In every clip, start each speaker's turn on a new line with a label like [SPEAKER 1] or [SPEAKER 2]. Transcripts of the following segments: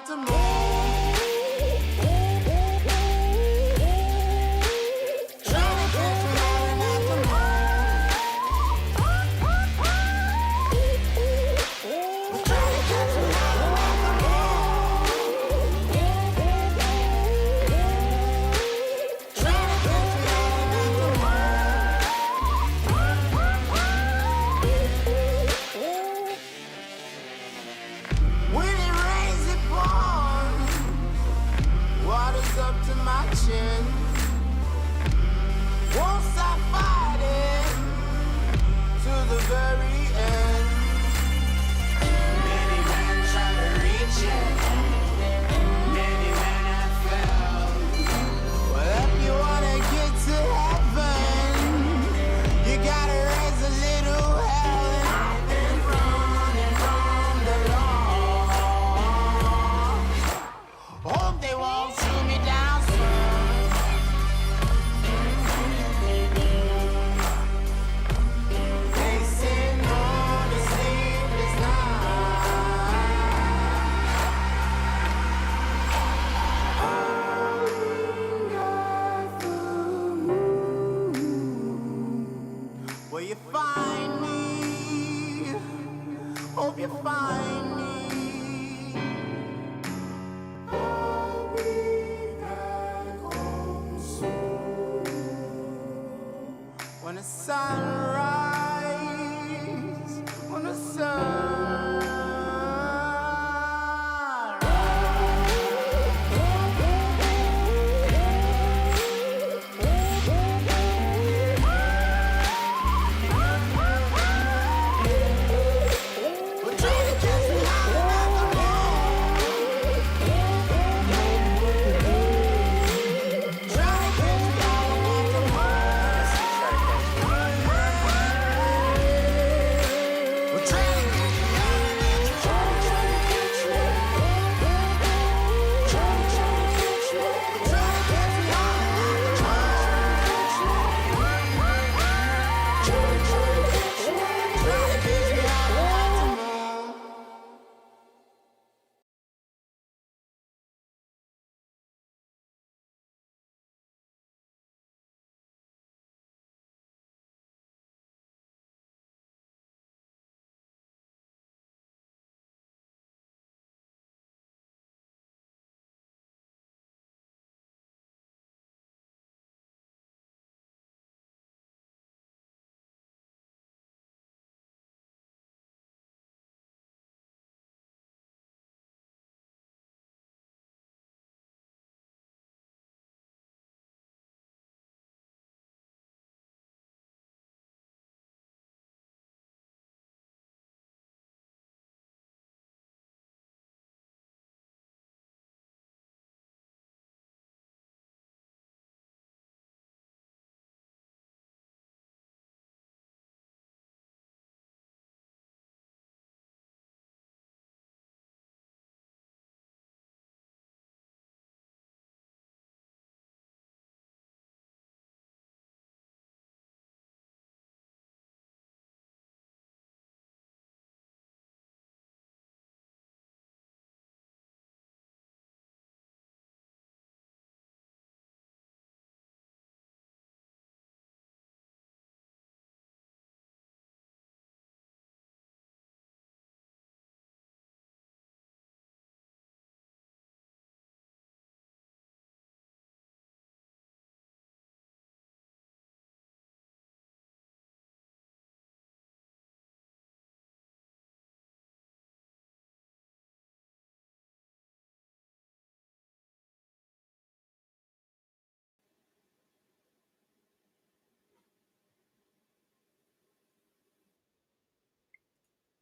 [SPEAKER 1] about to move. Trying to catch me yelling at the moon. Trying to catch me yelling at the moon. Trying to catch me yelling at the moon. When it rains, it pours. Water's up to my chin. Won't stop fighting to the very end. Many men try to reach it. Many men have failed. Well, if you wanna get to heaven, you gotta raise a little hell. And I've been running from the law. Hope they won't shoot me down soon. They say no to sleepless nights. Will you find me? Hope you find me. I'll be back home soon. When the sun rises, when the sun we're trying to catch me yelling at the moon. Trying to catch me yelling at the moon. We're trying to catch me yelling at the moon. Trying to catch me. Trying to catch me. We're trying to catch me yelling at the moon. Trying to catch me. Trying to catch me yelling at the moon.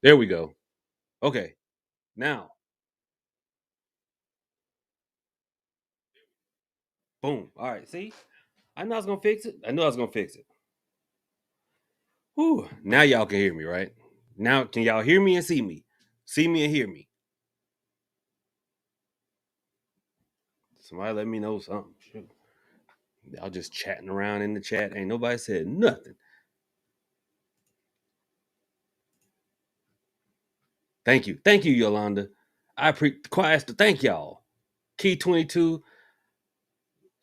[SPEAKER 2] There we go. Okay. Now, boom. All right. See, I know I was gonna fix it. I knew I was gonna fix it. Whew. Now y'all can hear me, right? Now can y'all hear me and see me? See me and hear me. Somebody let me know something. Shoot. Y'all just chatting around in the chat. Ain't nobody said nothing. Thank you. Thank you, Yolanda. Quiet. Thank y'all. Key 22,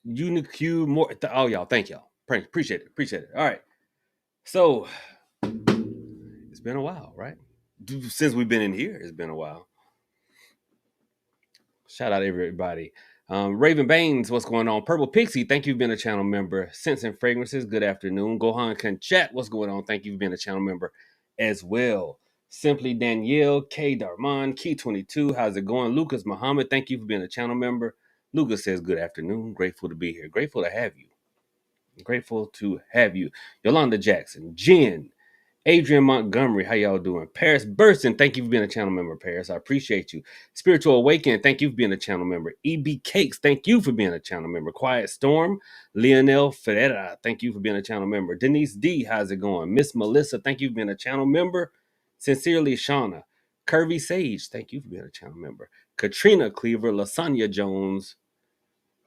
[SPEAKER 2] Uniq more. Oh y'all, thank y'all. Appreciate it. Appreciate it. All right. So it's been a while, right? Since we've been in here, it's been a while. Shout out everybody. Raven Baines, what's going on? Purple Pixie, thank you for being a channel member. Scents and Fragrances, good afternoon. Gohan Can Chat, what's going on? Thank you for being a channel member as well. Simply Danielle, K. Darman, Key 22, how's it going? Lucas Muhammad, thank you for being a channel member. Lucas says, good afternoon. Grateful to be here. Grateful to have you. Grateful to have you. Yolanda Jackson, Jen, Adrian Montgomery, how y'all doing? Paris Burson, thank you for being a channel member, Paris. I appreciate you. Spiritual Awakening, thank you for being a channel member. EB Cakes, thank you for being a channel member. Quiet Storm, Lionel Ferreira, thank you for being a channel member. Denise D, how's it going? Miss Melissa, thank you for being a channel member. Sincerely, Shauna. Curvy Sage, thank you for being a channel member. Katrina Cleaver, Lasagna Jones.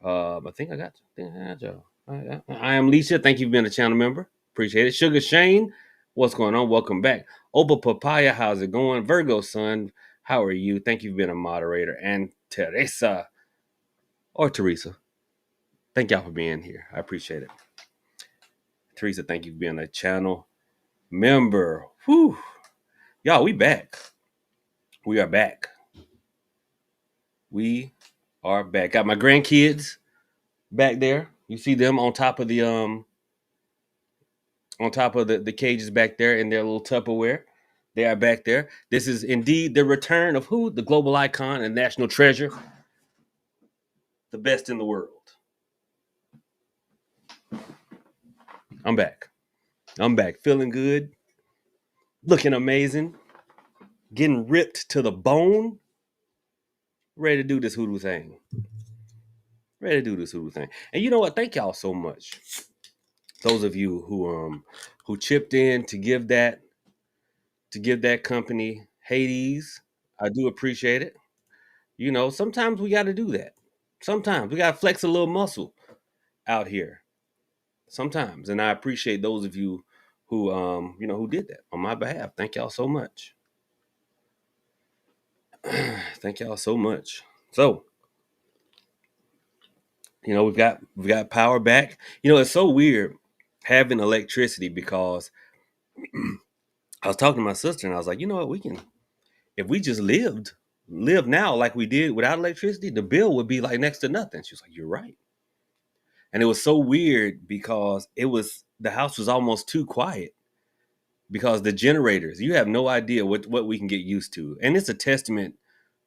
[SPEAKER 2] I think I got you. I am Lisa. Thank you for being a channel member. Appreciate it. Sugar Shane, what's going on? Welcome back. Opa Papaya, how's it going? Virgo Sun, how are you? Thank you for being a moderator. And Teresa, thank y'all for being here. I appreciate it. Teresa, thank you for being a channel member. Whew. Y'all, we back. We are back. We are back. Got my grandkids back there. You see them on top of the cages back there in their little Tupperware. They are back there. This is indeed the return of who? The global icon and national treasure, the best in the world. I'm back. I'm back. Feeling good, looking amazing, getting ripped to the bone, ready to do this hoodoo thing. Ready to do this hoodoo thing. And you know what? Thank y'all so much. Those of you who chipped in to give that company Hades. I do appreciate it. You know, sometimes we got to do that. Sometimes we got to flex a little muscle out here. Sometimes, and I appreciate those of you who did that on my behalf. Thank y'all so much. Thank y'all so much. So, we've got power back. It's so weird having electricity because I was talking to my sister and I was like, you know what, we can if we just live now like we did without electricity, the bill would be like next to nothing. She was like, you're right. And it was so weird because the house was almost too quiet because the generators, you have no idea what we can get used to. And it's a testament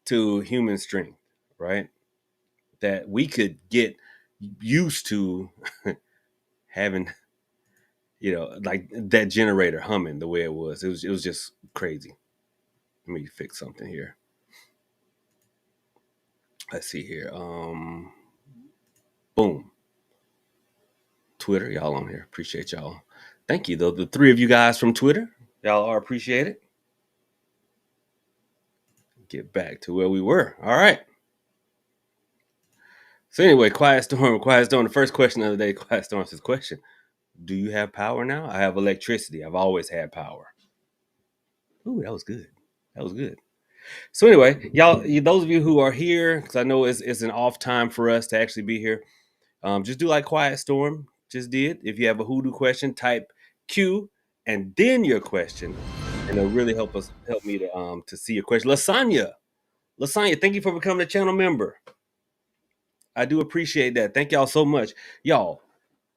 [SPEAKER 2] to human strength, right? That we could get used to having, like that generator humming the way it was. It was just crazy. Let me fix something here. Let's see here. Boom. Twitter, y'all on here. Appreciate y'all. Thank you, though. The three of you guys from Twitter, y'all are appreciated. Get back to where we were. All right. So anyway, Quiet Storm. The first question of the day, Quiet Storm says, question, do you have power now? I have electricity. I've always had power. Ooh, that was good. That was good. So anyway, y'all, those of you who are here, because I know it's an off time for us to actually be here, just do like Quiet Storm just did. If you have a hoodoo question, type Q and then your question, and it'll really help me to see your question. Lasagna, thank you for becoming a channel member. I do appreciate that. Thank y'all so much, y'all.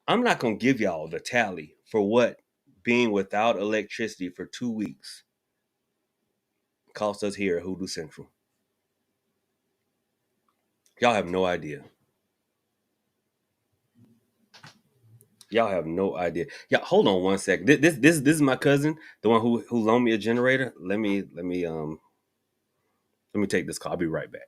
[SPEAKER 2] I'm not gonna give y'all the tally for what being without electricity for 2 weeks cost us here at Hoodoo Central. Y'all have no idea. Y'all have no idea. Yeah, hold on one second. This is my cousin, the one who loaned me a generator. Let me take this call. I'll be right back.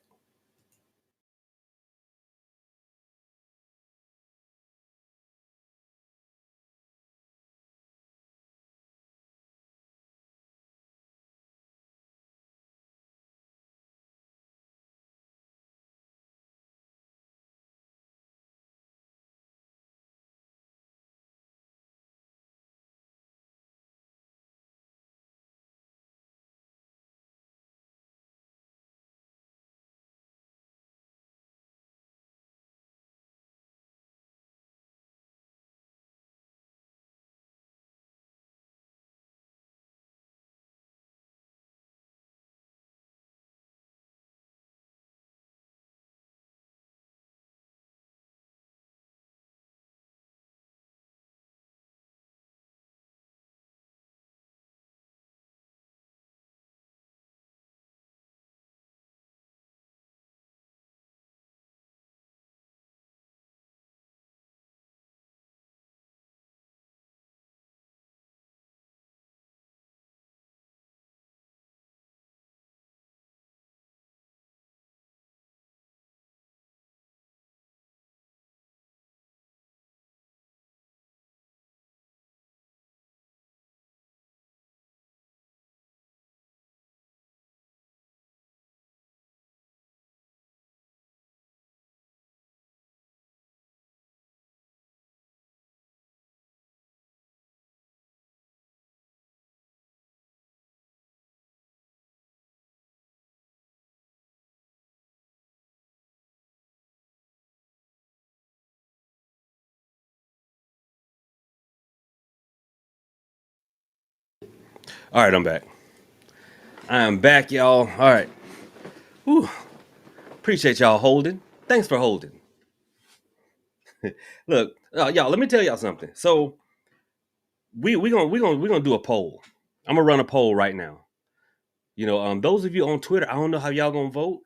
[SPEAKER 2] All right, I'm back. I am back, y'all. All right. Whew. Appreciate y'all holding. Thanks for holding. Look, y'all. Let me tell y'all something. So we gonna do a poll. I'm gonna run a poll right now. Those of you on Twitter, I don't know how y'all gonna vote.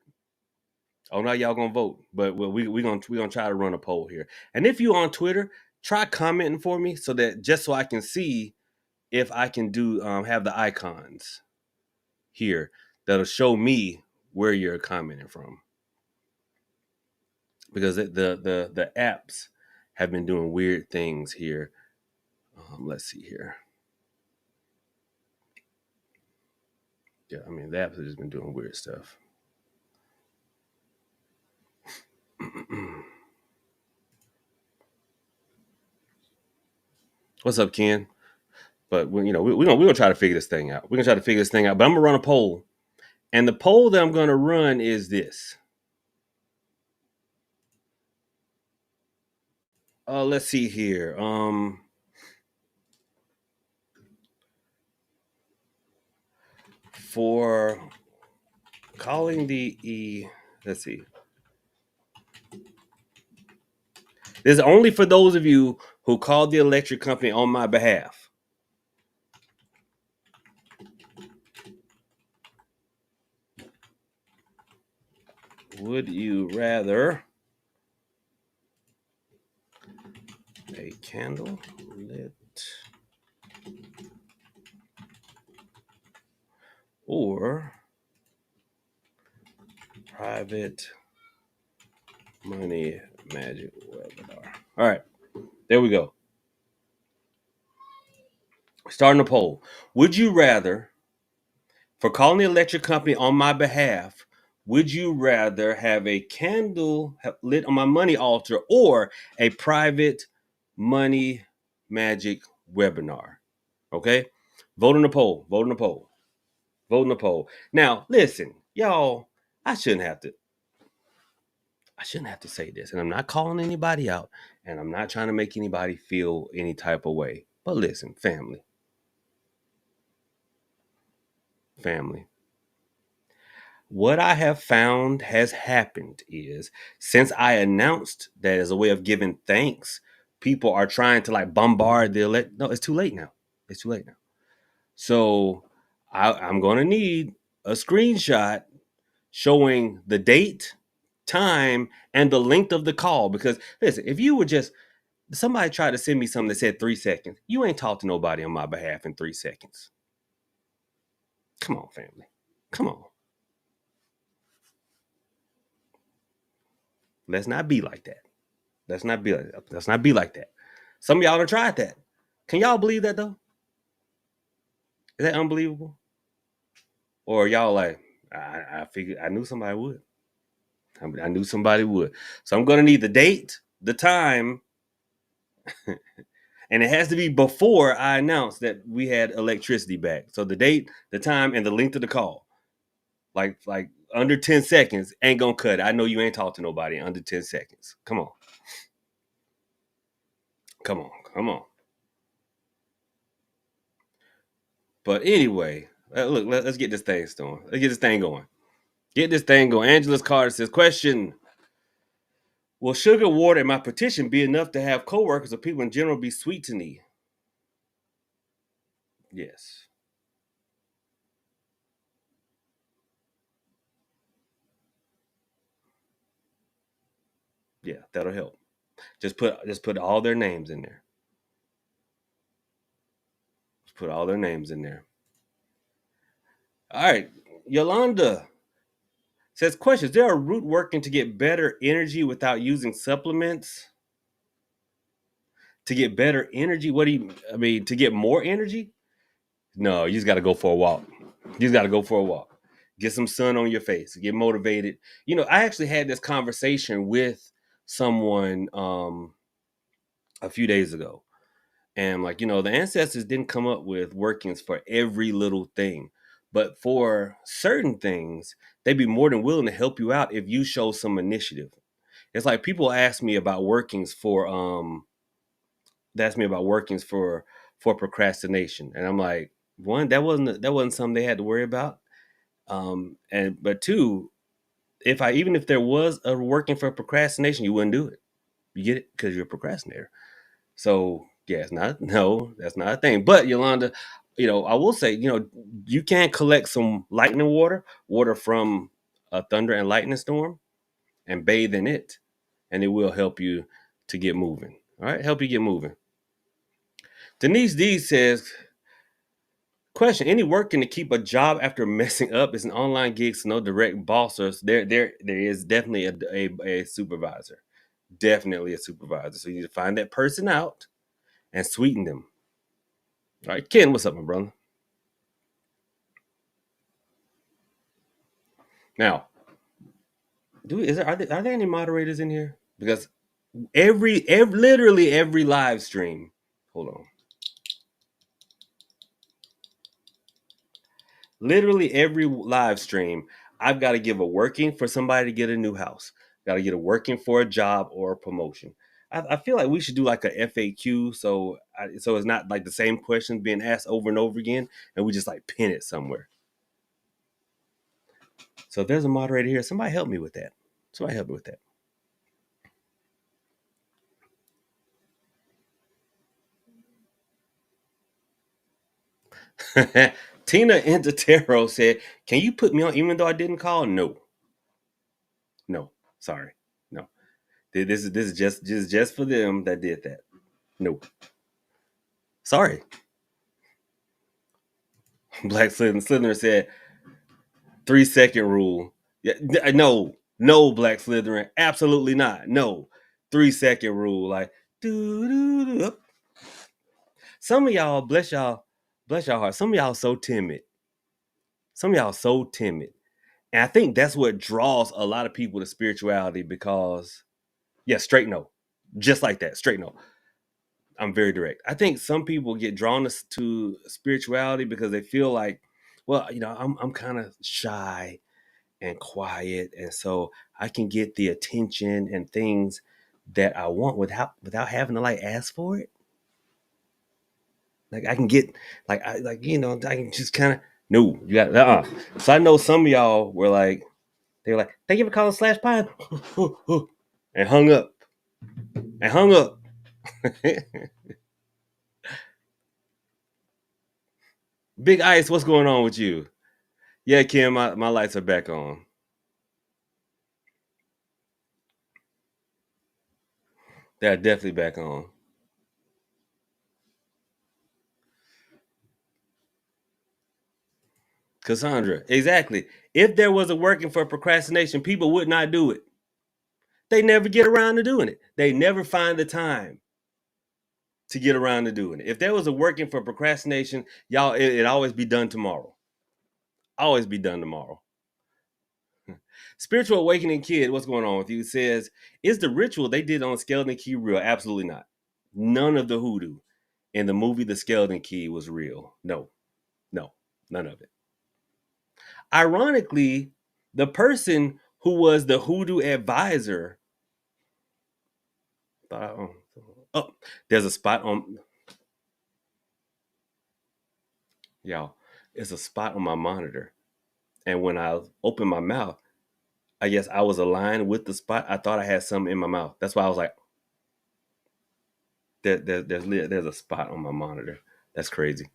[SPEAKER 2] I don't know how y'all gonna vote, but we gonna try to run a poll here. And if you on Twitter, try commenting for me so that just so I can see if I can do have the icons here that'll show me where you're commenting from, because the apps have been doing weird things here. Let's see here. Yeah, I mean the apps have just been doing weird stuff. What's up, Ken? But we're gonna try to figure this thing out. We're gonna try to figure this thing out. But I'm gonna run a poll, and the poll that I'm gonna run is this. Let's see here. For calling let's see. This is only for those of you who called the electric company on my behalf. Would you rather a candle lit or private money magic webinar? All right, there we go. Starting a poll. Would you rather, for calling the electric company on my behalf, would you rather have a candle lit on my money altar or a private money magic webinar? Okay? Vote in the poll. Vote in the poll. Vote in the poll. Now, listen, y'all, I shouldn't have to. I shouldn't have to say this, and I'm not calling anybody out, and I'm not trying to make anybody feel any type of way. But listen, family. What I have found has happened is since I announced that as a way of giving thanks, people are trying to like bombard the elect. No, it's too late now. It's too late now. So I'm going to need a screenshot showing the date, time, and the length of the call. Because listen, if you were just somebody tried to send me something that said 3 seconds, you ain't talked to nobody on my behalf in 3 seconds. Come on, family. Come on. Let's not be like that. Let's not be like that. Let's not be like that. Some of y'all have tried that. Can y'all believe that though? Is that unbelievable? Or y'all like, I figured I knew somebody would. I knew somebody would. So I'm gonna need the date, the time, and it has to be before I announced that we had electricity back. So the date, the time, and the length of the call. Like under 10 seconds ain't gonna cut it. I know you ain't talked to nobody under 10 seconds. Come on. Come on. Come on. But anyway, look, let's get this thing going. Let's get this thing going. Get this thing going. Angela's Carter says, question: will sugar, water, and my petition be enough to have coworkers or people in general be sweet to me? Yes. Yeah, that'll help. Just put all their names in there. Just put all their names in there. All right. Yolanda says, question: is there a route working to get better energy without using supplements? To get better energy? What do you I mean, to get more energy? No, you just gotta go for a walk. You just gotta go for a walk. Get some sun on your face. Get motivated. I actually had this conversation with someone a few days ago. And the ancestors didn't come up with workings for every little thing. But for certain things, they'd be more than willing to help you out if you show some initiative. It's like people ask me about workings for they ask me about workings for procrastination. And I'm like, One, that wasn't something they had to worry about. And but two, if I even if there was a working for procrastination, you wouldn't do it. You get it because you're a procrastinator. So yeah, it's not no, that's not a thing. But Yolanda, I will say, you can collect some lightning water from a thunder and lightning storm, and bathe in it, and it will help you to get moving. All right, help you get moving. Denise D says, question: any working to keep a job after messing up? Is an online gig, so no direct boss. Or there is definitely a supervisor, definitely a supervisor. So you need to find that person out and sweeten them. All right, Ken, what's up, my brother? Now, are there any moderators in here? Because literally every live stream. Hold on. Literally every live stream, I've got to give a working for somebody to get a new house. Got to get a working for a job or a promotion. I feel like we should do like a FAQ, so it's not like the same questions being asked over and over again, and we just like pin it somewhere. So if there's a moderator here, somebody help me with that. Somebody help me with that. Tina Intertero said, "Can you put me on even though I didn't call?" No, no, sorry, no. This is just for them that did that. No, sorry. Black Slytherin said 3 second rule. Yeah, no, no, Black Slytherin, absolutely not. No, 3 second rule. Like, doo. Some of y'all, bless y'all heart. Some of y'all so timid. Some of y'all so timid, and I think that's what draws a lot of people to spirituality. Because, yeah, straight no, just like that, straight no. I'm very direct. I think some people get drawn to spirituality because they feel like, well, I'm kind of shy and quiet, and so I can get the attention and things that I want without having to like ask for it. Like I can get I can just kind of no, you got So I know some of y'all were like they were like, thank you for calling Slash Pine and hung up and hung up. Big Ice, what's going on with you? Yeah, Kim, my lights are back on. They're definitely back on. Cassandra, exactly. If there was a working for procrastination, people would not do it. They never get around to doing it. They never find the time to get around to doing it. If there was a working for procrastination, y'all, it'd always be done tomorrow. Always be done tomorrow. Spiritual Awakening Kid, what's going on with you? It says, is the ritual they did on Skeleton Key real? Absolutely not. None of the hoodoo in the movie The Skeleton Key was real. No, no, none of it. Ironically, the person who was the hoodoo advisor, oh, there's a spot on, y'all, it's a spot on my monitor. And when I opened my mouth, I guess I was aligned with the spot. I thought I had something in my mouth. That's why I was like, there's a spot on my monitor. That's crazy.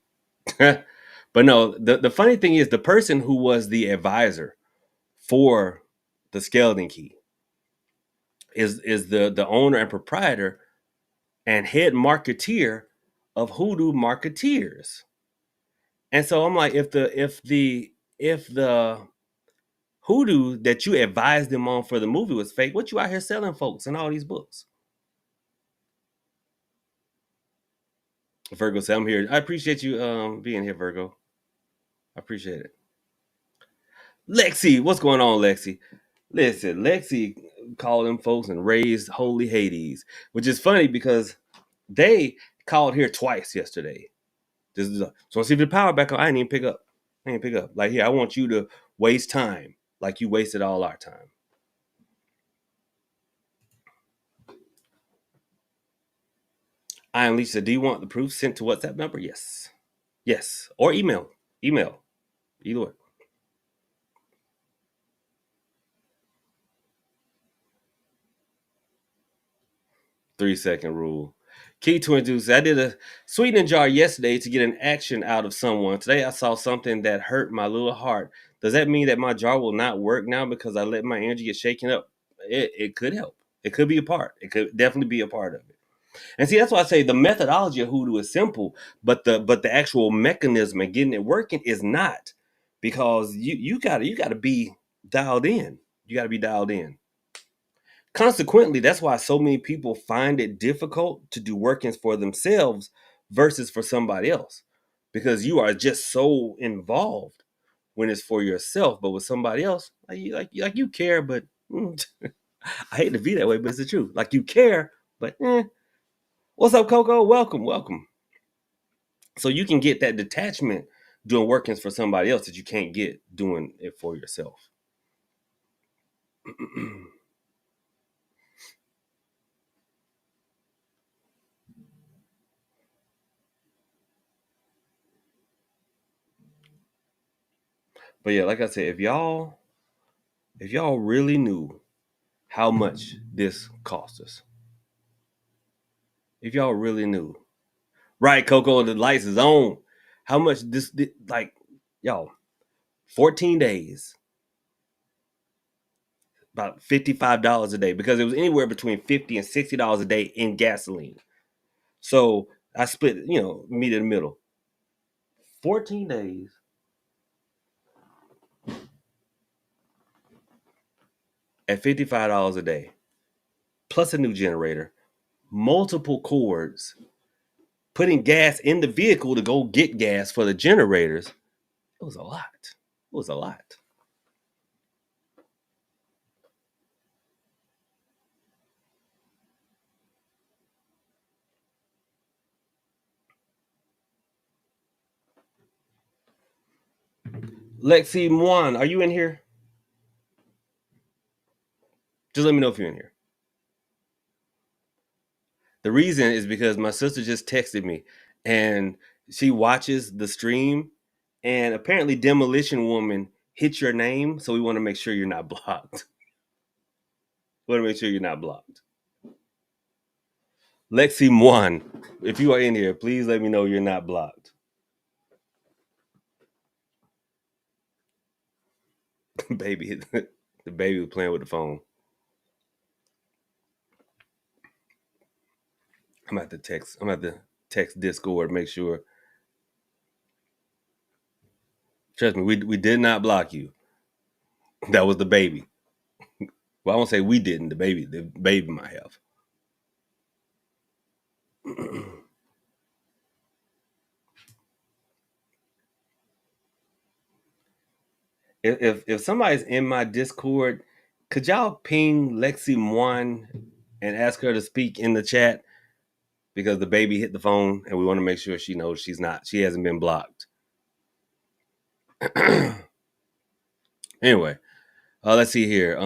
[SPEAKER 2] But no, the funny thing is the person who was the advisor for the skeleton key is the owner and proprietor and head marketeer of Hoodoo Marketeers. And so I'm like, if the hoodoo that you advised them on for the movie was fake, what you out here selling folks in all these books? Virgo said, I'm here. I appreciate you being here, Virgo. I appreciate it. Lexi, what's going on, Lexi? Listen, Lexi called them folks and raised holy Hades, which is funny because they called here twice yesterday. This is so see if the power back on. I didn't even pick up. I didn't pick up. Like here, I want you to waste time like you wasted all our time. I unleashed. Do you want the proof sent to WhatsApp number? Yes. Yes, or email. Email. Either way. 3-second rule. Key 22 says, I did a sweetening jar yesterday to get an action out of someone. Today I saw something that hurt my little heart. Does that mean that my jar will not work now because I let my energy get shaken up? It could help. It could be a part. It could definitely be a part of it. And see, that's why I say the methodology of Hoodoo is simple, but the actual mechanism and getting it working is not, because you gotta be dialed in. You gotta be dialed in. Consequently, that's why so many people find it difficult to do workings for themselves versus for somebody else, because you are just so involved when it's for yourself. But with somebody else, like you care, but I hate to be that way, but it's the truth. Like you care, but what's up, Coco? Welcome, welcome. So you can get that detachment doing workings for somebody else that you can't get doing it for yourself. But yeah, like I said, if y'all really knew how much this cost us, if y'all really knew, right, Coco, the lights is on. How much this like, y'all, 14 days, about $55 a day, because it was anywhere between $50 and $60 a day in gasoline. So I split, meet in the middle. 14 days at $55 a day, plus a new generator, multiple cords, putting gas in the vehicle to go get gas for the generators. It was a lot. It was a lot. Lexi Mwan, are you in here? Just let me know if you're in here. The reason is because my sister just texted me and she watches the stream, and apparently Demolition Woman hit your name, so we want to make sure you're not blocked. We want to make sure you're not blocked. Lexi Mwan, if you are in here, please let me know you're not blocked. Baby, the baby was playing with the phone. I'm at the text Discord, make sure. Trust me, we did not block you. That was the baby. Well, I won't say we didn't. The baby might have. If somebody's in my Discord, could y'all ping Lexi Mwan and ask her to speak in the chat, because the baby hit the phone and we want to make sure she knows she hasn't been blocked. Anyway, let's see here.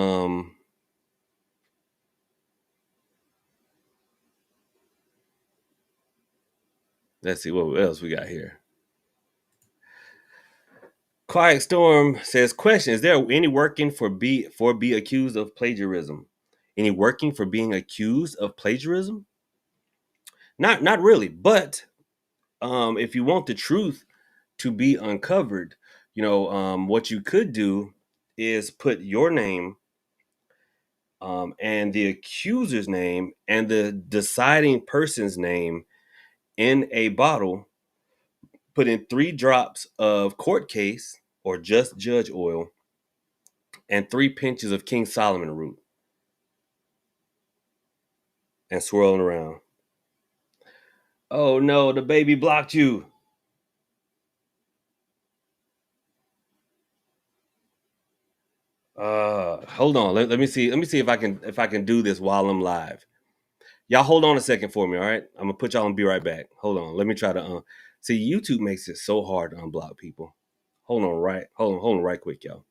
[SPEAKER 2] Let's see what else we got here. Quiet Storm says, question, is there any working for be accused of plagiarism? Any working for being accused of plagiarism? Not really, but if you want the truth to be uncovered, what you could do is put your name, and the accuser's name and the deciding person's name in a bottle, put in 3 drops of court case or just judge oil, and 3 pinches of King Solomon root, and swirling around. Oh no, the baby blocked you. Hold on. Let me see. Let me see if I can do this while I'm live. Y'all hold on a second for me, all right? I'm gonna put y'all and be right back. Hold on. Let me try to see, YouTube makes it so hard to unblock people. Hold on right quick, y'all.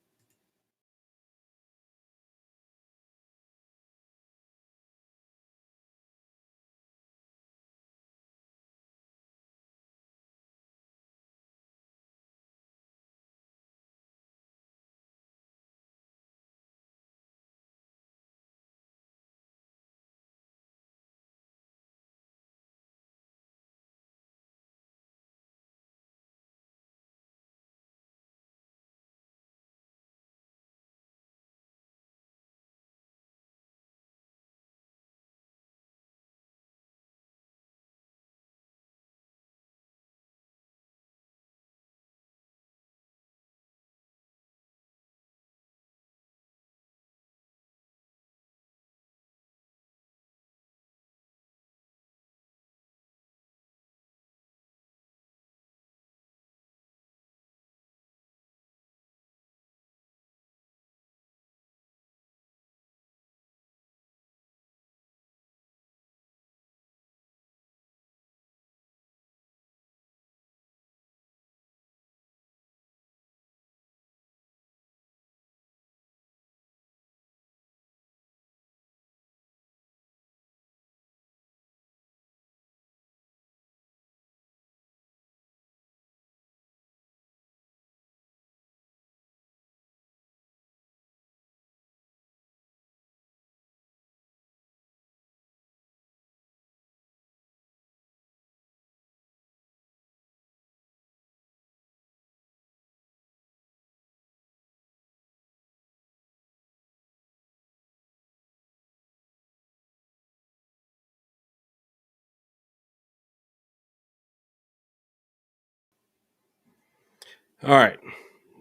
[SPEAKER 2] All right.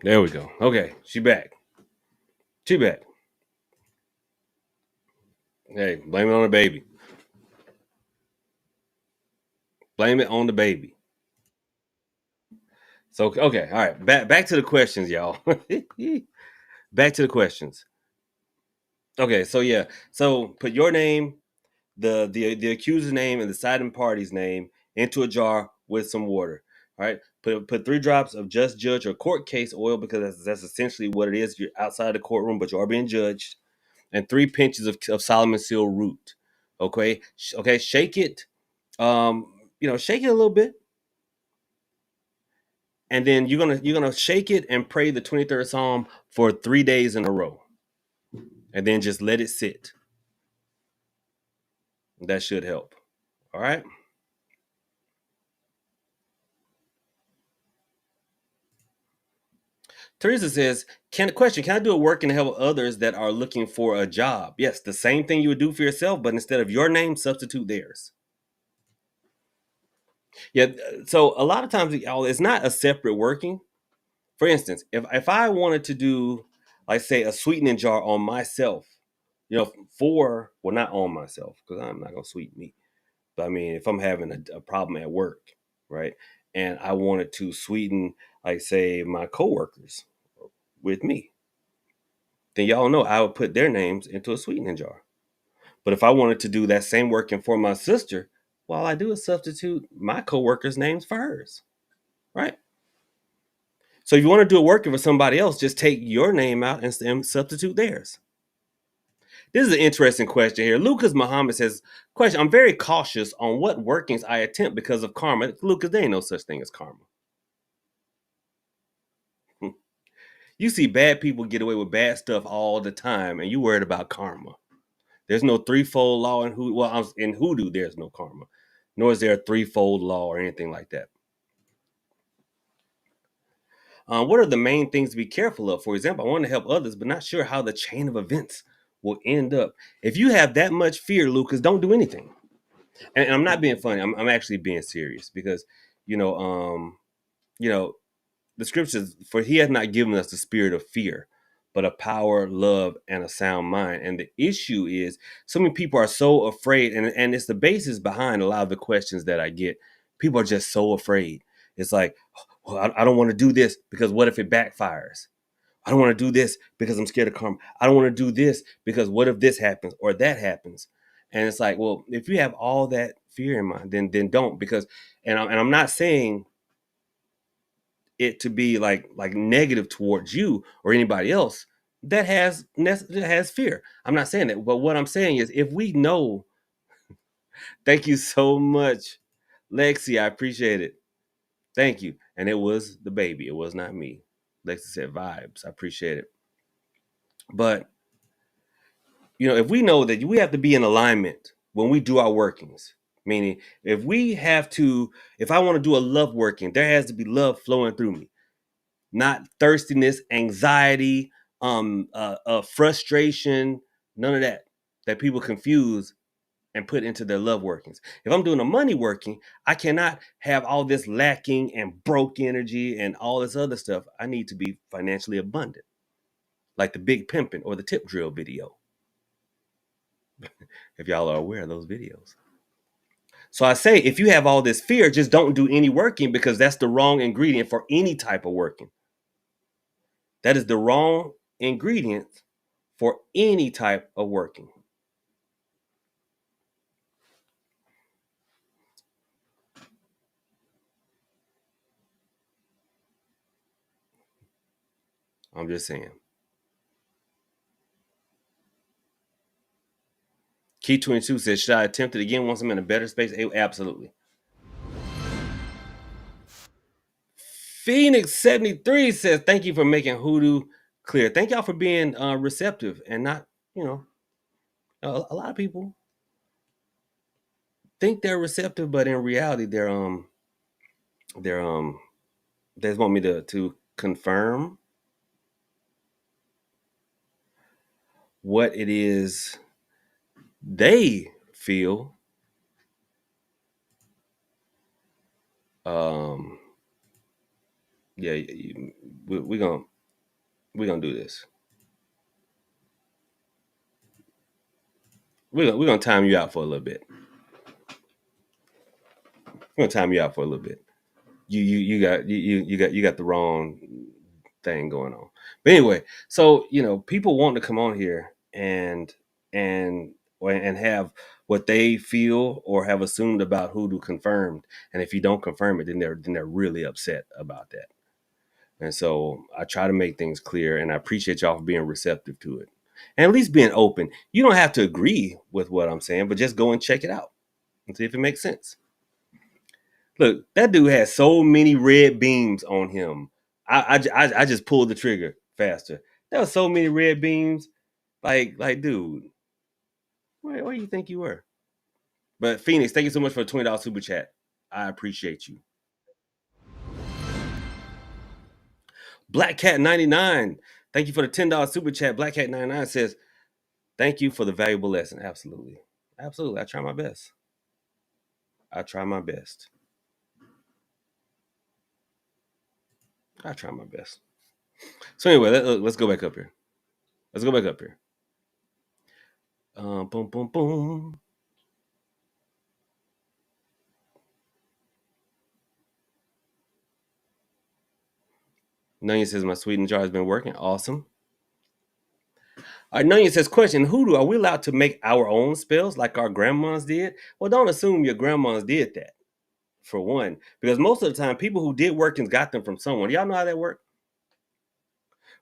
[SPEAKER 2] There we go. Okay. She back. She back. Hey, blame it on the baby. Blame it on the baby. So okay, all right. Back to the questions, y'all. Back to the questions. Okay, so yeah. So put your name, the accuser's name, and the siding party's name into a jar with some water. All right. Put 3 drops of just judge or court case oil because that's essentially what it is. You're outside the courtroom, but you are being judged. And 3 pinches of Solomon seal root. Okay. Okay. Shake it. Shake it a little bit, and then you're gonna shake it and pray the 23rd Psalm for 3 days in a row, and then just let it sit. That should help. All right. Teresa says, Can I do a work and help others that are looking for a job? Yes, the same thing you would do for yourself, but instead of your name, substitute theirs. Yeah. So a lot of times, y'all, it's not a separate working. For instance, if I wanted to do, like, say, a sweetening jar on myself, not on myself, because I'm not gonna sweeten me. But I mean, if I'm having a problem at work, right, and I wanted to sweeten, like, say, my coworkers with me, then y'all know I would put their names into a sweetening jar. But if I wanted to do that same working for my sister, well, all I do is substitute my coworkers' names for hers, right? So if you want to do a working for somebody else, just take your name out and substitute theirs. This is an interesting question here. Lucas Muhammad says, question, I'm very cautious on what workings I attempt because of karma. Lucas, there ain't no such thing as karma. You see bad people get away with bad stuff all the time, and you worried about karma. There's no threefold law in Hoodoo. Well, in Hoodoo, there's no karma, nor is there a threefold law or anything like that. What are the main things to be careful of? For example, I want to help others, but not sure how the chain of events will end up. If you have that much fear, Lucas, don't do anything. And I'm not being funny. I'm actually being serious because, you know, um, you know, the scriptures, for he has not given us the spirit of fear, but a power, love, and a sound mind. And the issue is so many people are so afraid, and it's the basis behind a lot of the questions that I get. People are just so afraid. It's like, well, I don't want to do this because what if it backfires? I don't want to do this because I'm scared of karma. I don't want to do this because what if this happens or that happens? And it's like, well, if you have all that fear in mind, then don't, because I'm not saying it to be like negative towards you or anybody else that has fear. I'm not saying that, but what I'm saying is if we know, thank you so much, Lexi, I appreciate it. Thank you. And it was the baby. It was not me. Lexi said vibes. I appreciate it. But if we know that we have to be in alignment when we do our workings, meaning if I want to do a love working, there has to be love flowing through me, not thirstiness, anxiety, frustration, none of that people confuse and put into their love workings. If I'm doing a money working, I cannot have all this lacking and broke energy and all this other stuff. I need to be financially abundant, like the big pimping or the tip drill video, if y'all are aware of those videos. So I say, if you have all this fear, just don't do any working because that's the wrong ingredient for any type of working. That is the wrong ingredient for any type of working. I'm just saying. Key 22 says, should I attempt it again once I'm in a better space? Absolutely. Phoenix 73 says, thank you for making Hoodoo clear. Thank y'all for being receptive and not, a lot of people think they're receptive, but in reality, they're they just want me to confirm what it is they feel um Yeah, we gonna do this. We're gonna time you out for a little bit. We're gonna time you out for a little bit. You got the wrong thing going on. But anyway, so people want to come on here and have what they feel or have assumed about Hoodoo confirmed, and if you don't confirm it, then they're really upset about that. And so I try to make things clear, and I appreciate y'all for being receptive to it, and at least being open. You don't have to agree with what I'm saying, but just go and check it out and see if it makes sense. Look, that dude has so many red beams on him. I just pulled the trigger faster. There were so many red beams. Like, dude, where do you think you were? But Phoenix, thank you so much for a $20 super chat. I appreciate you. Black Cat 99, thank you for the $10 super chat. Black Cat 99 says, "Thank you for the valuable lesson." Absolutely, absolutely. I try my best. I try my best. I try my best. So anyway, let's go back up here. Let's go back up here. Boom, boom, boom. Nanya says my Sweden jar has been working. Awesome. All right, Nanya says, question, Hoodoo, are we allowed to make our own spells like our grandmas did? Well, don't assume your grandmas did that, for one. Because most of the time, people who did workings got them from someone. Y'all know how that worked?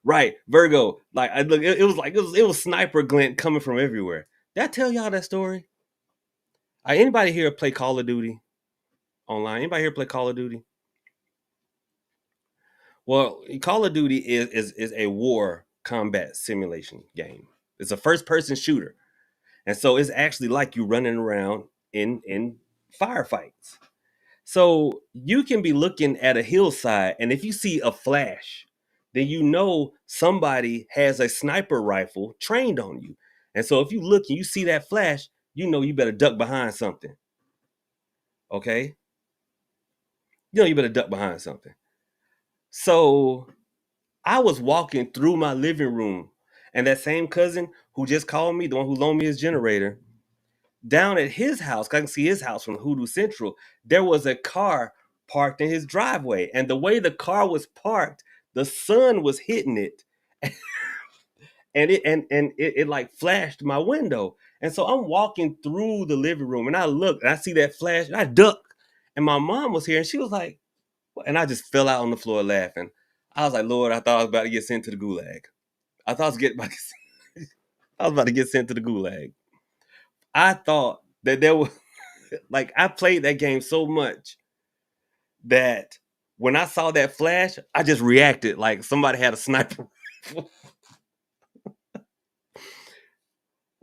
[SPEAKER 2] Right, Virgo. Like I look, it was like it was sniper glint coming from everywhere. Did I tell y'all that story? Anybody here play Call of Duty online? Anybody here play Call of Duty? Well, Call of Duty is a war combat simulation game. It's a first person shooter. And so it's actually like you running around in firefights. So you can be looking at a hillside, and if you see a flash, then you know somebody has a sniper rifle trained on you. And so if you look and you see that flash, you know you better duck behind something. Okay? You know you better duck behind something. So I was walking through my living room, and that same cousin who just called me, the one who loaned me his generator, down at his house, 'cause I can see his house from Hoodoo Central, there was a car parked in his driveway. And the way the car was parked, the sun was hitting it. And it like flashed my window. And so I'm walking through the living room and I look and I see that flash and I duck. And my mom was here and she was like, what? And I just fell out on the floor laughing. I was like, Lord, I thought I was about to get sent to the gulag. I thought I was I was about to get sent to the gulag. I thought that there was like I played that game so much that when I saw that flash, I just reacted like somebody had a sniper rifle.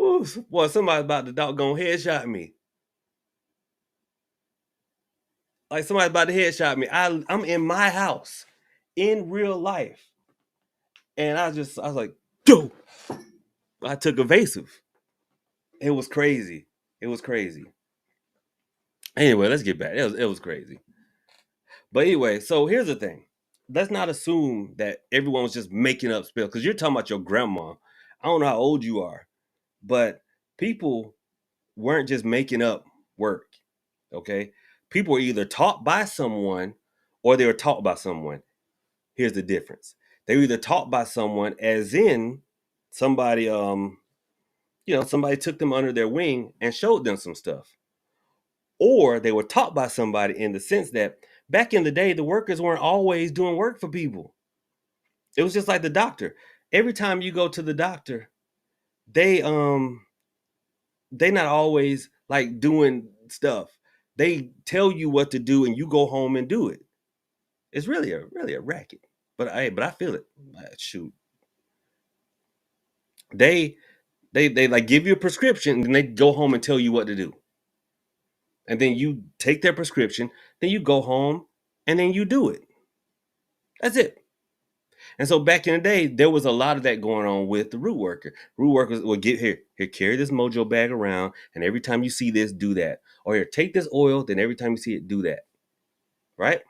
[SPEAKER 2] Ooh, boy, somebody about to doggone headshot me. Like somebody about to headshot me. I'm in my house in real life. And I was like, dude, I took evasive. It was crazy. It was crazy. Anyway, let's get back. It was crazy. But anyway, so here's the thing. Let's not assume that everyone was just making up spells because you're talking about your grandma. I don't know how old you are, but people weren't just making up work. Okay. People were either taught by someone or they were taught by someone. Here's the difference. They were either taught by someone, as in somebody, somebody took them under their wing and showed them some stuff. Or they were taught by somebody in the sense that back in the day, the workers weren't always doing work for people. It was just like the doctor. Every time you go to the doctor, they they not always like doing stuff. They tell you what to do and you go home and do it. It's really a racket. But I feel it. Shoot. They they like give you a prescription and then they go home and tell you what to do. And then you take their prescription, then you go home and then you do it. That's it. And so back in the day, there was a lot of that going on with the root worker. Root workers will get here, carry this mojo bag around, and every time you see this, do that. Or here, take this oil, then every time you see it, do that. Right?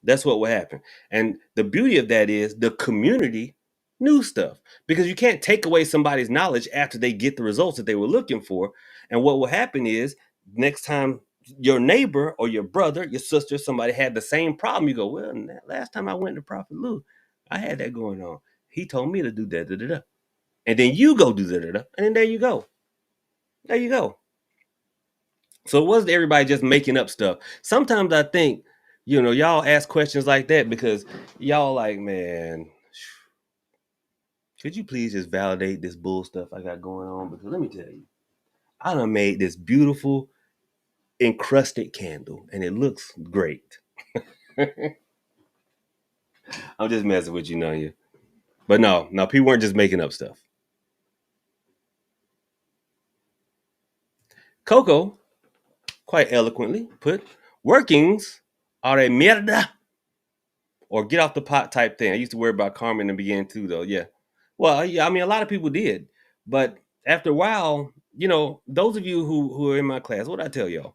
[SPEAKER 2] That's what will happen. And the beauty of that is the community knew stuff because you can't take away somebody's knowledge after they get the results that they were looking for. And what will happen is next time your neighbor or your brother, your sister, somebody had the same problem, you go, well, last time I went to Prophet Lou, I had that going on. He told me to do that, da, da, da. And then you go do that, and then there you go. There you go. So it wasn't everybody just making up stuff. Sometimes I think, y'all ask questions like that because y'all like, man, could you please just validate this bull stuff I got going on? Because let me tell you, I done made this beautiful encrusted candle and it looks great. I'm just messing with you, know you. But no, people weren't just making up stuff. Coco quite eloquently put, workings are a mierda or get off the pot type thing. I used to worry about karma in the beginning too, though. Yeah. Well, yeah, I mean, a lot of people did. But after a while, those of you who are in my class, what I tell y'all,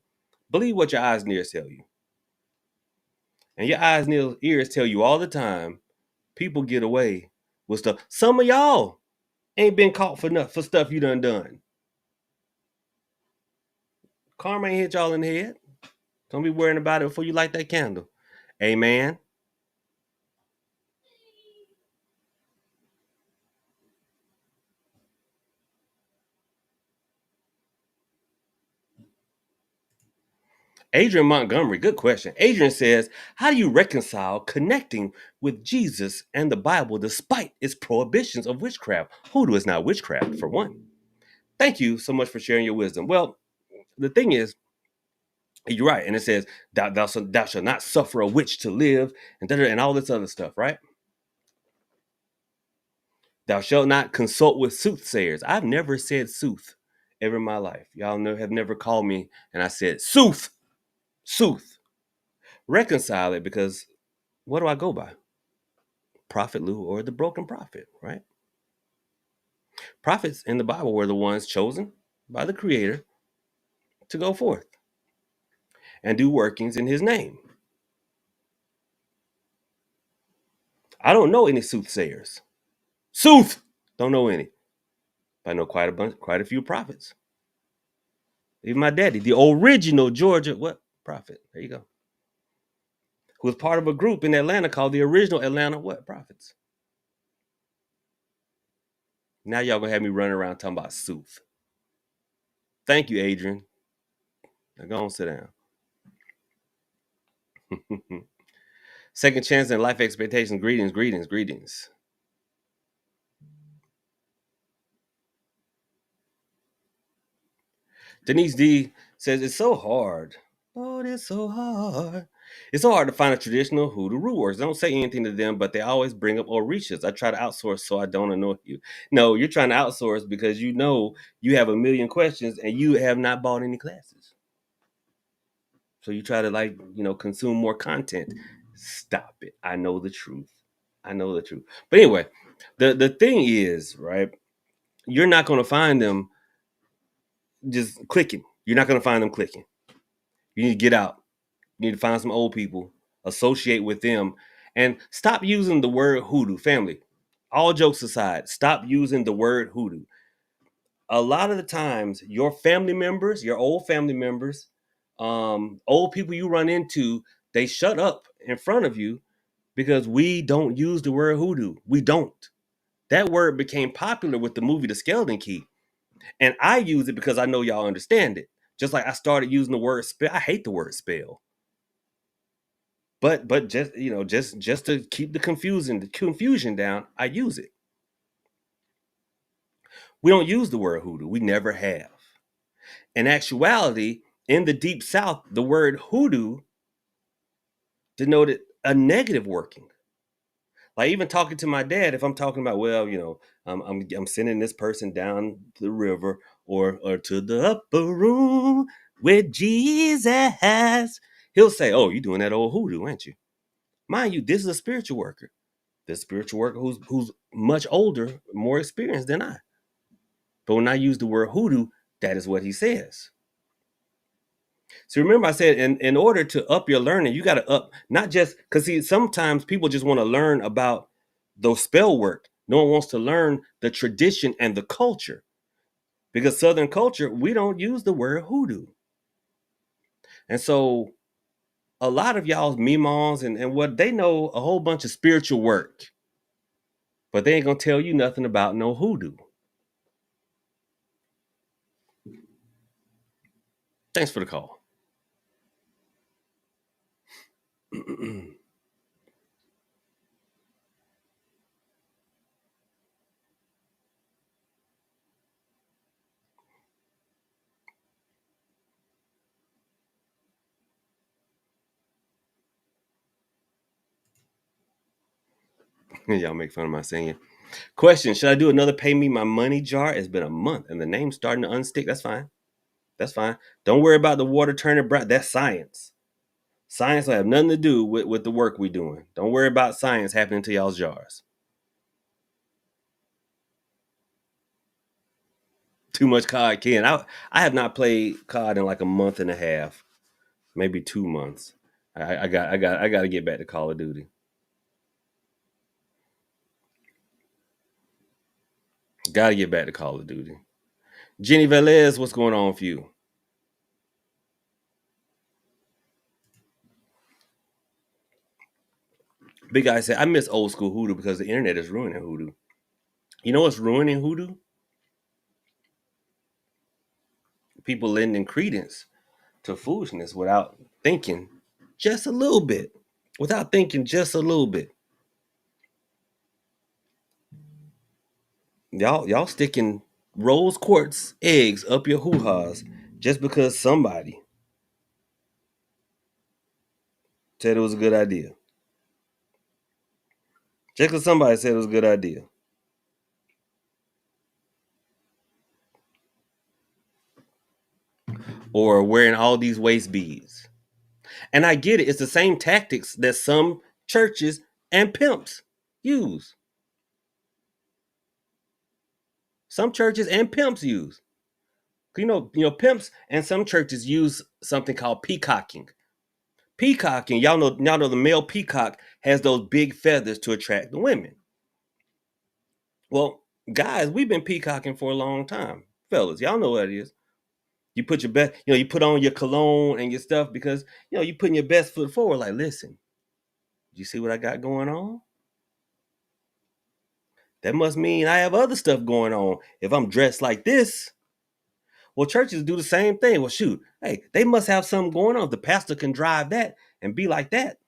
[SPEAKER 2] believe what your eyes and ears tell you. And your eyes and ears tell you all the time, people get away with stuff. Some of y'all ain't been caught for stuff you done. Karma ain't hit y'all in the head. Don't be worrying about it before you light that candle. Amen. Adrian Montgomery, good question. Adrian says, how do you reconcile connecting with Jesus and the Bible despite its prohibitions of witchcraft? Hoodoo is not witchcraft, for one. Thank you so much for sharing your wisdom. Well, the thing is, you're right. And it says, thou shalt not suffer a witch to live, and all this other stuff, right? Thou shalt not consult with soothsayers. I've never said sooth ever in my life. Y'all have never called me and I said sooth. Sooth. Reconcile it because what do I go by? Prophet Lou or the broken prophet, right? Prophets in the Bible were the ones chosen by the Creator to go forth and do workings in His name. I don't know any soothsayers. Sooth! Don't know any. But I know quite a few prophets. Even my daddy, the original Georgia, what? Prophet. There you go. Who was part of a group in Atlanta called the original Atlanta, what? Prophets. Now y'all gonna have me running around talking about sooth. Thank you, Adrian. Now go on, sit down. Second chance and life expectations. Greetings. Denise D says it's so hard. Oh, it's so hard. It's so hard to find a traditional hoodoo root works. Don't say anything to them, but they always bring up Orishas. I try to outsource so I don't annoy you. No, you're trying to outsource because you know you have a million questions and you have not bought any classes. So you try to consume more content. Stop it. I know the truth. But anyway, the thing is, right? You're not going to find them just clicking. You're not going to find them clicking. You need to get out. You need to find some old people, associate with them, and stop using the word hoodoo. Family, all jokes aside, stop using the word hoodoo. A lot of the times, your family members, your old family members, old people you run into, they shut up in front of you because we don't use the word hoodoo. We don't. That word became popular with the movie The Skeleton Key. And I use it because I know y'all understand it. Just like I started using the word spell. I hate the word spell. But just to keep the confusion down, I use it. We don't use the word hoodoo. We never have. In actuality, in the deep south, the word hoodoo denoted a negative working. Like even talking to my dad, if I'm talking about, well, I'm sending this person down the river or to the upper room with Jesus, he'll say, "Oh, you're doing that old hoodoo, ain't you?" Mind you, this is a spiritual worker. This spiritual worker who's much older, more experienced than I. But when I use the word hoodoo, that is what he says. So remember, I said in order to up your learning, you got to up not just because see sometimes people just want to learn about those spell work. No one wants to learn the tradition and the culture because Southern culture we don't use the word hoodoo, and so a lot of y'all's mimons and what they know a whole bunch of spiritual work, but they ain't gonna tell you nothing about no hoodoo. Thanks for the call. Y'all make fun of my singing. Question: should I do another pay me my money jar? It's been a month and the name's starting to unstick. That's fine. That's fine. Don't worry about the water turning brown. That's science. Science will have nothing to do with the work we doing. Don't worry about science happening to y'all's jars. Too much COD, Ken. I have not played COD in like a month and a half, maybe 2 months. I got to get back to Call of Duty. Got to get back to Call of Duty. Jenny Velez, what's going on with you? Big guy said I miss old school Hoodoo because the internet is ruining Hoodoo. You know what's ruining Hoodoo? People lending credence to foolishness without thinking just a little bit. Without thinking just a little bit. Y'all sticking rose quartz eggs up your hoo-has just because somebody said it was a good idea. Just because somebody said it was a good idea. Or wearing all these waist beads. And I get it, it's the same tactics that some churches and pimps use. Some churches and pimps use. Pimps and some churches use something called peacocking. Peacocking, y'all know the male peacock has those big feathers to attract the women. Well, guys, we've been peacocking for a long time. Fellas, y'all know what it is. You put your best, you put on your cologne and your stuff because you putting your best foot forward. Like, listen, you see what I got going on? That must mean I have other stuff going on if I'm dressed like this. Well, churches do the same thing. Well, shoot, hey, they must have something going on. The pastor can drive that and be like that.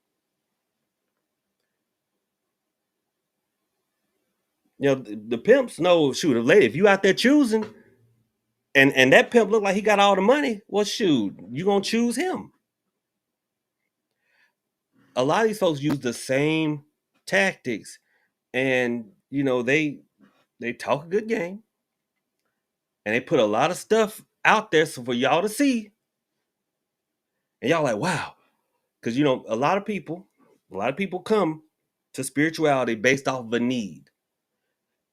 [SPEAKER 2] The pimps know, shoot, if lady, if you out there choosing and that pimp look like he got all the money, well, shoot, you gonna choose him. A lot of these folks use the same tactics, and they talk a good game, and they put a lot of stuff out there so for y'all to see, and y'all like, wow, because a lot of people come to spirituality based off of a need.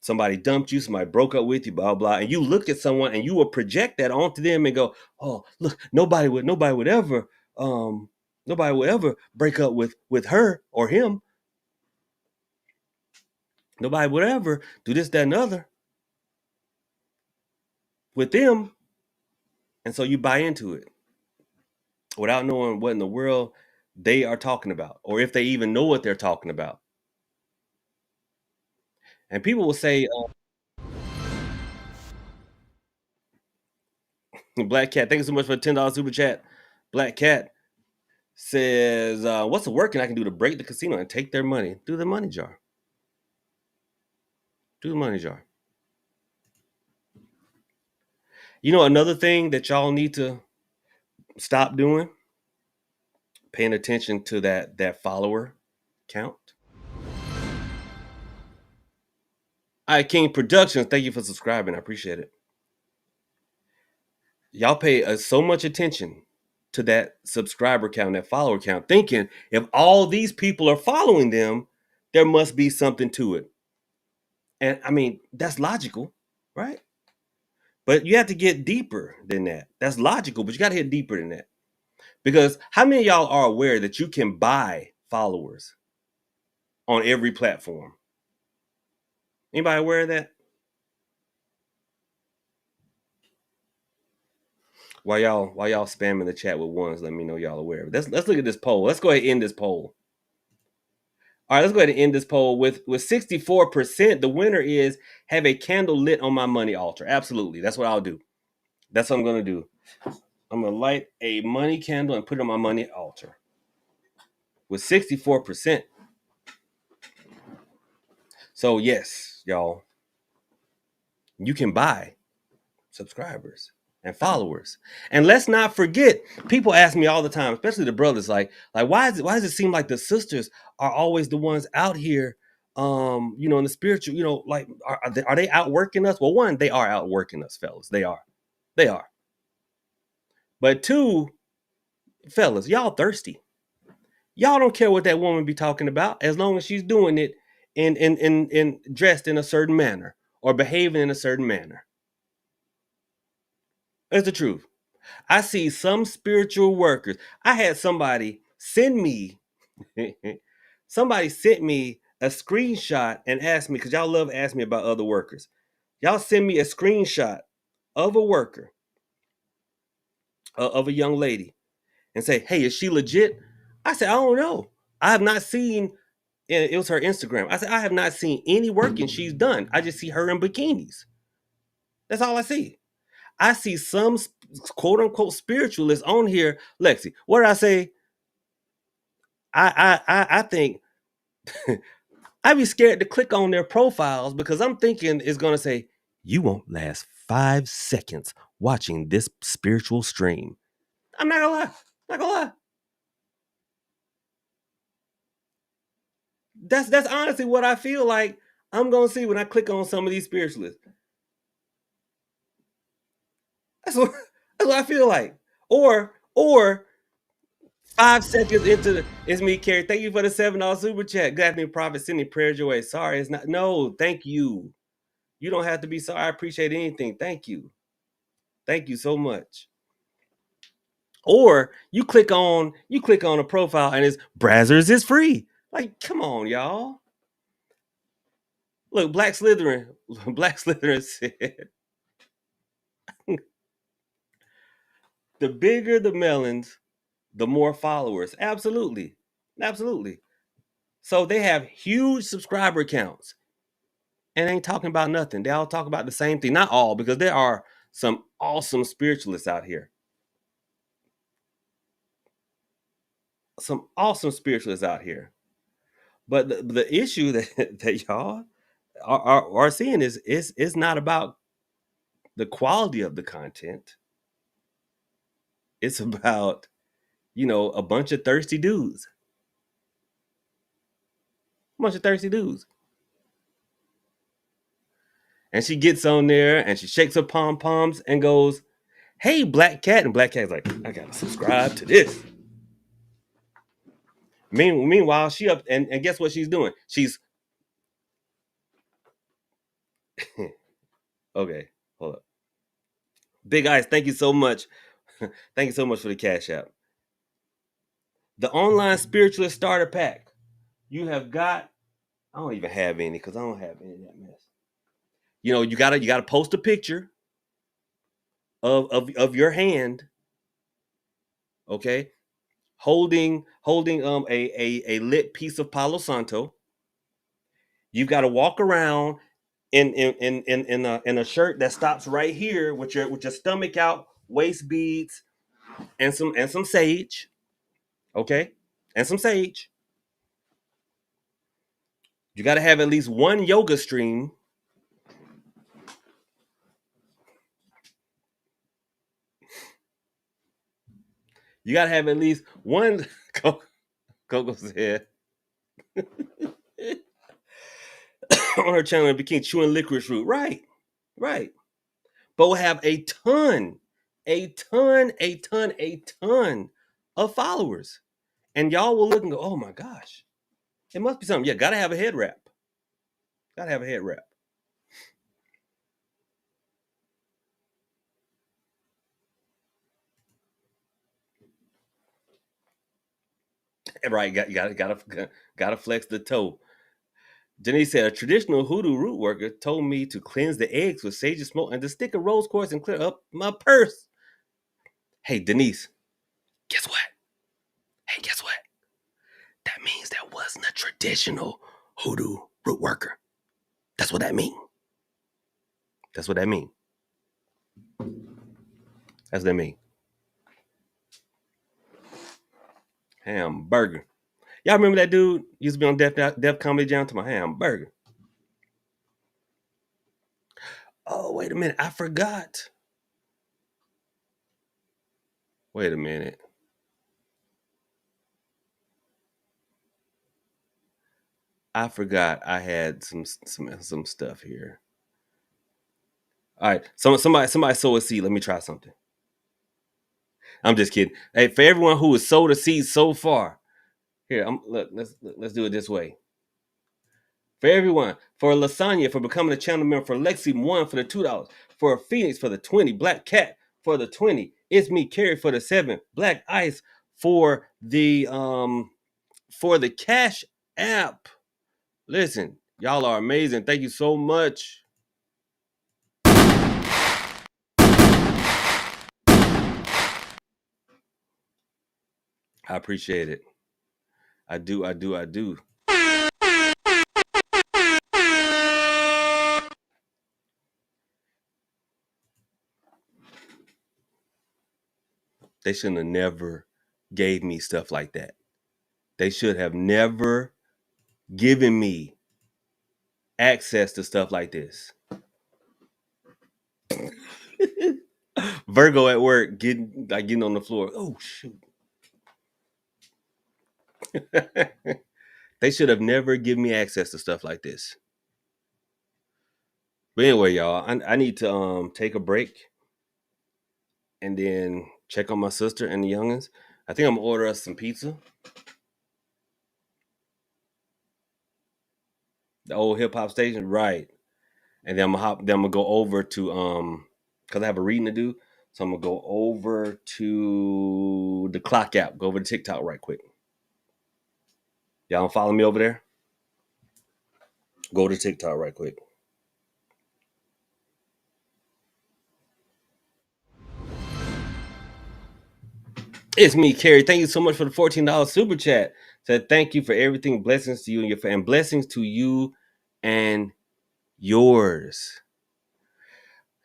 [SPEAKER 2] Somebody dumped you, somebody broke up with you, blah blah, and you look at someone and you will project that onto them and go, "Oh, look, um, nobody would ever break up with her or him. Nobody would ever do this, that, and other with them." And so you buy into it without knowing what in the world they are talking about, or if they even know what they're talking about. And people will say, "Black Cat, thank you so much for the $10 super chat." Black Cat says, "What's the working I can do to break the casino and take their money? Do the money jar. Do the money jar." Another thing that y'all need to stop doing, paying attention to that follower count. All right, King Productions, thank you for subscribing. I appreciate it. Y'all pay so much attention to that subscriber count, that follower count, thinking if all these people are following them, there must be something to it. And I mean, that's logical, right? But you have to get deeper than that. That's logical, but you got to get deeper than that. Because how many of y'all are aware that you can buy followers on every platform? Anybody aware of that? While y'all spamming the chat with ones, let me know y'all aware of it. Let's look at this poll. Let's go ahead and end this poll. All right, let's go ahead and end this poll with 64%. The winner is have a candle lit on my money altar. Absolutely. That's what I'll do. That's what I'm gonna do. I'm gonna light a money candle and put it on my money altar. With 64%. So yes, y'all, you can buy subscribers and followers. And let's not forget, people ask me all the time, especially the brothers, like why does it seem like the sisters are always the ones out here, in the spiritual, like are they outworking us? Well, one, they are outworking us, fellas. They are. But two, fellas, y'all thirsty. Y'all don't care what that woman be talking about as long as she's doing it in dressed in a certain manner or behaving in a certain manner. That's the truth. I see some spiritual workers. I had somebody send me, somebody sent me a screenshot and asked me, because y'all love asking me about other workers. Y'all send me a screenshot of a worker, of a young lady, and say, hey, is she legit? I said, I don't know. I have not seen, it was her Instagram. I said, I have not seen any working she's done. I just see her in bikinis. That's all I see. I see some quote unquote spiritualists on here. Lexi, what did I say? I think I'd be scared to click on their profiles because I'm thinking it's gonna say you won't last 5 seconds watching this spiritual stream. I'm not gonna lie. Not gonna lie. That's honestly what I feel like I'm gonna see when I click on some of these spiritualists. That's what that's what I feel like. Or 5 seconds into it's me, Carrie. Thank you for the $7 super chat. Good afternoon, Prophet. Sending prayers your way. Sorry, it's not. No, thank you. You don't have to be sorry. I appreciate anything. Thank you. Thank you so much. Or you click on a profile and it's Brazzers is free. Like, come on, y'all. Look, Black Slytherin. Black Slytherin said, the bigger the melons, the more followers. Absolutely. Absolutely. So they have huge subscriber counts and ain't talking about nothing. They all talk about the same thing. Not all, because there are some awesome spiritualists out here. Some awesome spiritualists out here. But the issue that y'all are seeing is not about the quality of the content. It's about, a bunch of thirsty dudes. A bunch of thirsty dudes. And she gets on there and she shakes her pom poms and goes, hey, Black Cat. And Black Cat's like, I gotta subscribe to this. Meanwhile, she up and guess what she's doing? She's okay. Hold up. Big Eyes, thank you so much. Thank you so much for the cash app. The online spiritualist starter pack. You have got, I don't even have any because I don't have any of that mess. You gotta post a picture of your hand, okay, holding a lit piece of Palo Santo. You've got to walk around in a shirt that stops right here with your stomach out, waist beads, and some sage, okay, and some sage. You got to have at least one yoga stream. You got to have at least one. Coco said on her channel in bikini chewing licorice root. Right, right. But we'll have a ton of followers. And y'all will look and go, oh my gosh, it must be something. Yeah, gotta have a head wrap. Gotta have a head wrap. Right, gotta flex the toe. Denise said a traditional hoodoo root worker told me to cleanse the eggs with sage and smoke and to stick a rose quartz and clear up my purse. Hey Denise, guess what? Hey, guess what? That means that wasn't a traditional hoodoo root worker. That's what that means. That's what that means. That's what that means. Hamburger. Y'all remember that dude used to be on Def Comedy Jam to my hamburger? Oh, wait a minute. I forgot. Wait a minute. I forgot I had some stuff here. All right. Somebody sow a seed. Let me try something. I'm just kidding. Hey, for everyone who has sowed a seed so far, here, look, let's do it this way. For everyone, for Lasagna for becoming a channel member, for Lexi one for the $2, for Phoenix for the 20, Black Cat for the 20, It's Me Carrie for the 7, Black Ice for the Cash App. Listen, y'all are amazing. Thank you so much. I appreciate it. I do. They shouldn't have never gave me stuff like that. They should have never given me access to stuff like this. Virgo at work getting on the floor. Oh shoot. They should have never given me access to stuff like this. But anyway, y'all, I need to take a break and then check on my sister and the youngins. I think I'm gonna order us some pizza. The old hip hop station, right? And then I'm gonna go over to because I have a reading to do. So I'm gonna go over to the clock app, go over to TikTok right quick. Y'all follow me over there? Go to TikTok right quick. It's me, Carrie. Thank you so much for the $14 super chat. Said thank you for everything. Blessings to you and your family. Blessings to you and yours.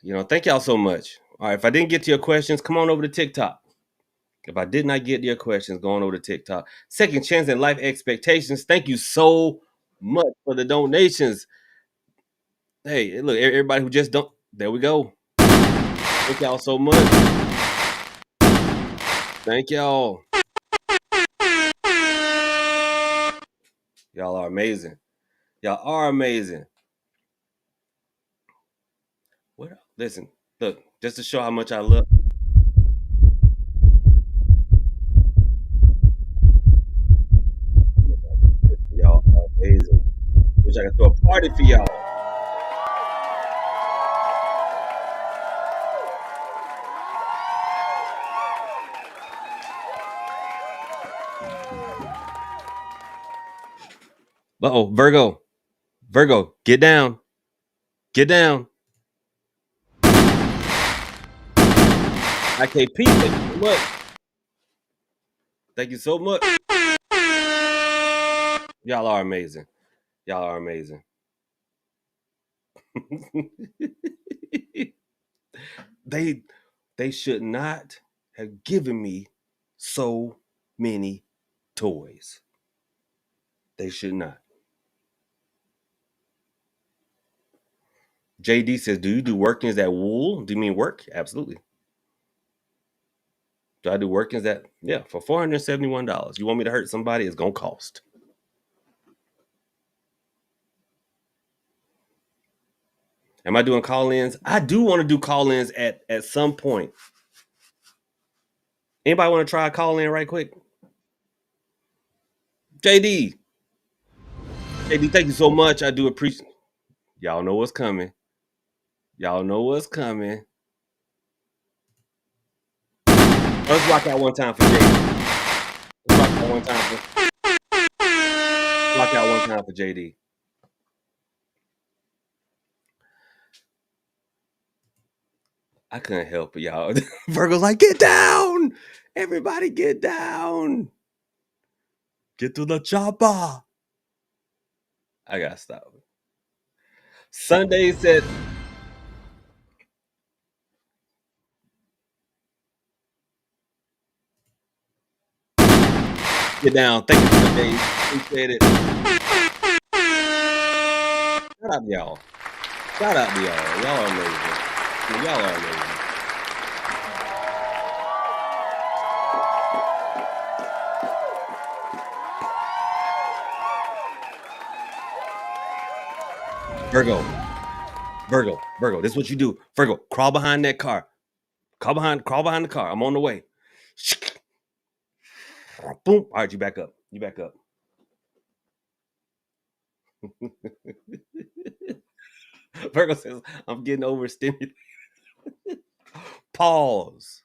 [SPEAKER 2] Thank y'all so much. All right, if I didn't get to your questions, come on over to TikTok. If I did not get to your questions, go on over to TikTok. Second Chance and Life Expectations. Thank you so much for the donations. Hey, look, everybody who just don't. There we go. Thank y'all so much. Thank y'all. Y'all are amazing. Y'all are amazing. What? Listen, look, just to show how much I love. Y'all are amazing. Wish I could throw a party for y'all. Uh-oh, Virgo, get down. Get down. IKP, thank you so much. Thank you so much. Y'all are amazing. Y'all are amazing. they should not have given me so many toys. They should not. JD says, do you do workings at Wool? Do you mean work? Absolutely. Do I do workings at, yeah, for $471? You want me to hurt somebody? It's going to cost. Am I doing call-ins? I do want to do call-ins at some point. Anybody want to try a call-in right quick? JD, thank you so much. I do appreciate. Y'all know what's coming. Y'all know what's coming. Let's rock out one time for JD. Let's rock out one time for clock out one time for JD. I couldn't help it, y'all. Virgo's like, get down! Everybody get down! Get to the chopper! I gotta stop. Sunday said, get down. Thank you, Sunday. Appreciate it. Shout out to y'all. Shout out to y'all. Y'all are amazing. Y'all are amazing. Virgo. This is what you do. Virgo, crawl behind that car. Crawl behind the car. I'm on the way. Boom. All right, you back up. Virgo says, I'm getting overstimulated. Pause.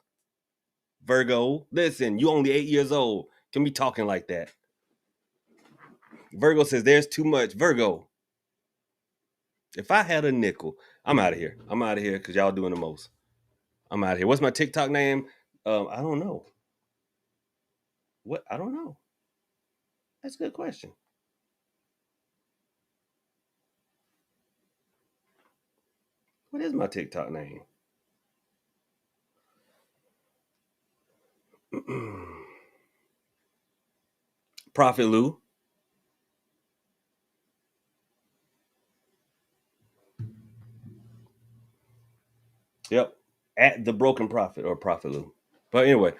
[SPEAKER 2] Virgo, listen, you only 8 years old. Can be talking like that. Virgo says, there's too much. Virgo, if I had a nickel, I'm out of here. Because y'all doing the most. I'm out of here. What's my TikTok name? I don't know. What? I don't know. That's a good question. What is my TikTok name? Prophet Lou. Yep. At the Broken Prophet or Prophet Lou. But anyway,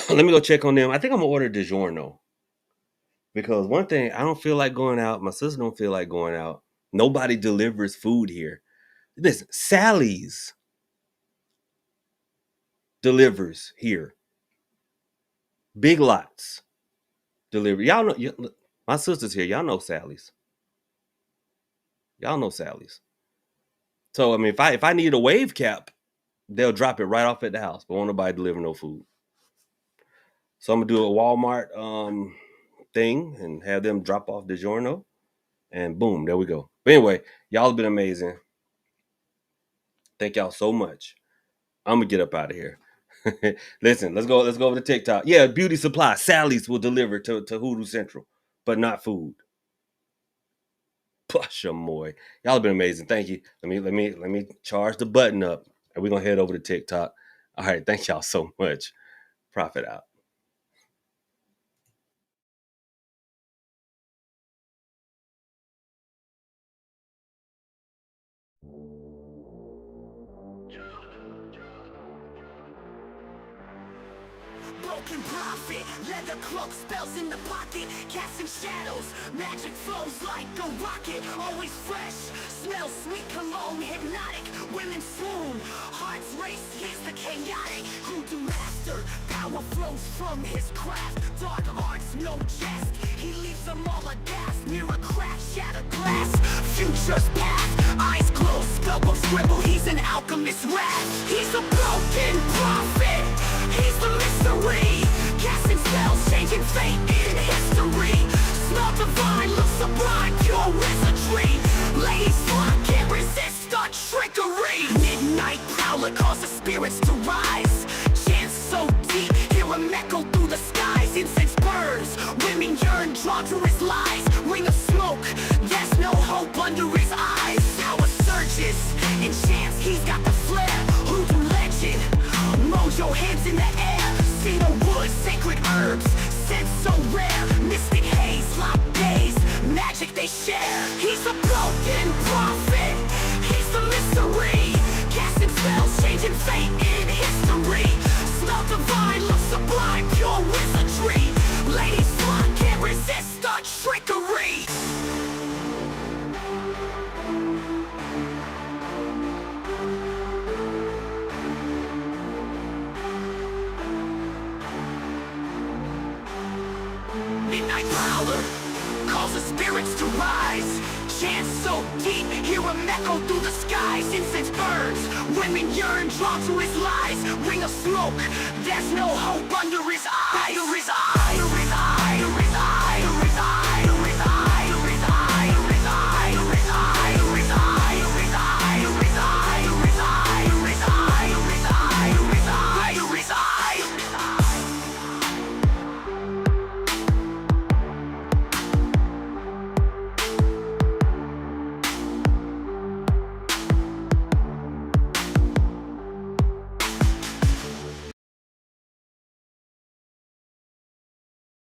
[SPEAKER 2] let me go check on them. I think I'm gonna order DiGiorno. Because one thing, I don't feel like going out. My sister don't feel like going out. Nobody delivers food here. Listen, Sally's delivers here. Big Lots deliver. Y'all know, my sister's here. Y'all know Sally's. So I mean, if I need a wave cap, they'll drop it right off at the house. But won't nobody deliver no food. So I'm gonna do a Walmart thing and have them drop off DiGiorno, and boom, there we go. But anyway, y'all have been amazing. Thank y'all so much. I'm gonna get up out of here. Listen, let's go over to TikTok. Yeah, beauty supply. Sally's will deliver to Hoodoo Central, but not food. Push moy. Y'all have been amazing. Thank you. Let me charge the button up, and we're gonna head over to TikTok. All right, thank y'all so much. Profit out.
[SPEAKER 1] Broken prophet, leather cloak, spells in the pocket, casting shadows, magic flows like a rocket, always fresh, smells sweet cologne, hypnotic, women swoon, hearts race, he's the chaotic, Hoodoo master, power flows from his craft, dark arts, no jest, he leaves them all aghast, mirror crack, shatter glass, future's path, eyes closed, spellbook scribble, he's an alchemist wrath, he's a broken prophet, he's the mystery, casting spells, changing fate in history. Smell divine, look sublime, pure wizardry. Ladies flock, can't resist our trickery. Midnight prowler causes spirits to rise. Chants so deep, hear him echo through the skies. Incense burns, women yearn, drawn to his lies. Ring of smoke, there's no hope under his eyes. Power surges, enchants, he's got the flair. Hoodoo legend, mojo hands in the air. Cedar wood, sacred herbs, scent so rare. Mystic haze, lock days, magic they share. He's a broken prophet, he's the mystery, casting spells, changing fate in history. Smell divine, look sublime, pure wizardry. Ladies flock, can't resist our trickery. Midnight prowler causes spirits to rise. Chants so deep, hear him echo through the skies. Incense burns, women yearn, drawn to his lies. Ring of smoke, there's no hope under his eyes.